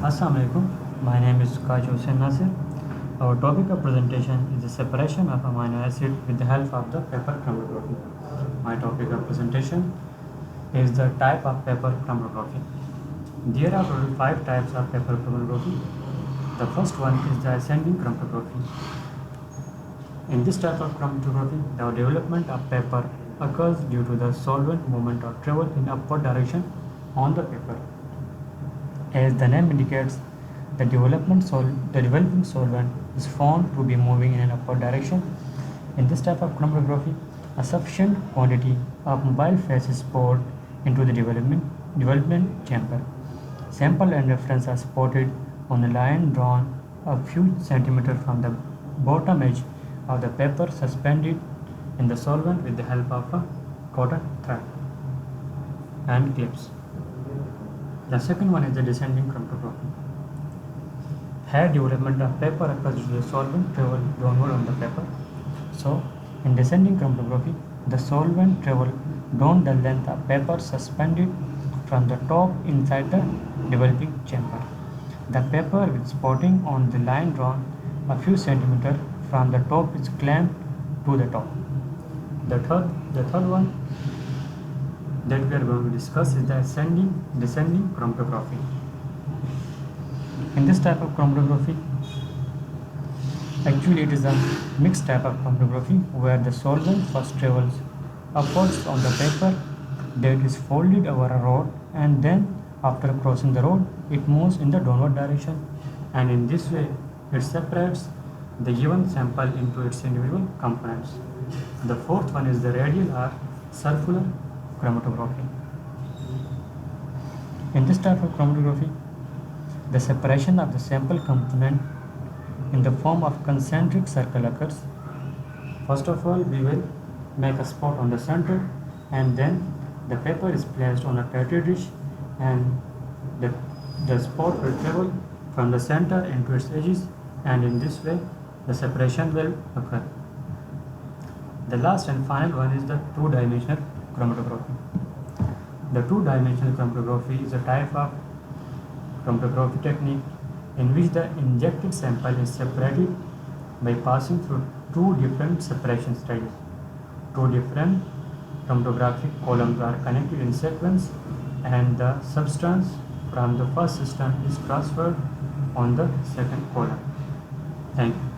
Assalamu alaikum. My name is Kaj Hussain Nasir. Our topic of presentation is the separation of amino acid with the help of the paper chromatography. My topic of presentation is the type of paper chromatography. There are total 5 types of paper chromatography. The first one is the ascending chromatography. In this type of chromatography, the development of paper occurs due to the solvent movement or travel in upward direction on the paper. As the name indicates, the developing solvent is found to be moving in an upward direction. In this type of chromatography, a sufficient quantity of mobile phase is poured into the development chamber. Sample and reference are spotted on a line drawn a few centimeters from the bottom edge of the paper suspended in the solvent with the help of a cotton thread and clips. The second one is the descending chromatography. Here development of paper occurs due to the solvent travel downward on the paper. So, in descending chromatography, the solvent travel down the length of paper suspended from the top inside the developing chamber. The paper with spotting on the line drawn a few centimeters from the top is clamped to the top. The third one that we are going to discuss is the descending chromatography. In this type of chromatography, actually it is a mixed type of chromatography where the solvent first travels upwards on the paper that is folded over a rod, and then after crossing the rod it moves in the downward direction, and in this way it separates the given sample into its individual components. The fourth one is the radial or circular chromatography. In this type of chromatography, the separation of the sample component in the form of concentric circle occurs. First of all, we will make a spot on the center, and then the paper is placed on a petri dish, and the spot will travel from the center into its edges, and in this way the separation will occur. The last and final one is the two-dimensional chromatography. The two-dimensional chromatography is a type of chromatography technique in which the injected sample is separated by passing through two different separation stages. Two different chromatographic columns are connected in sequence, and the substance from the first system is transferred on the second column. Thank you.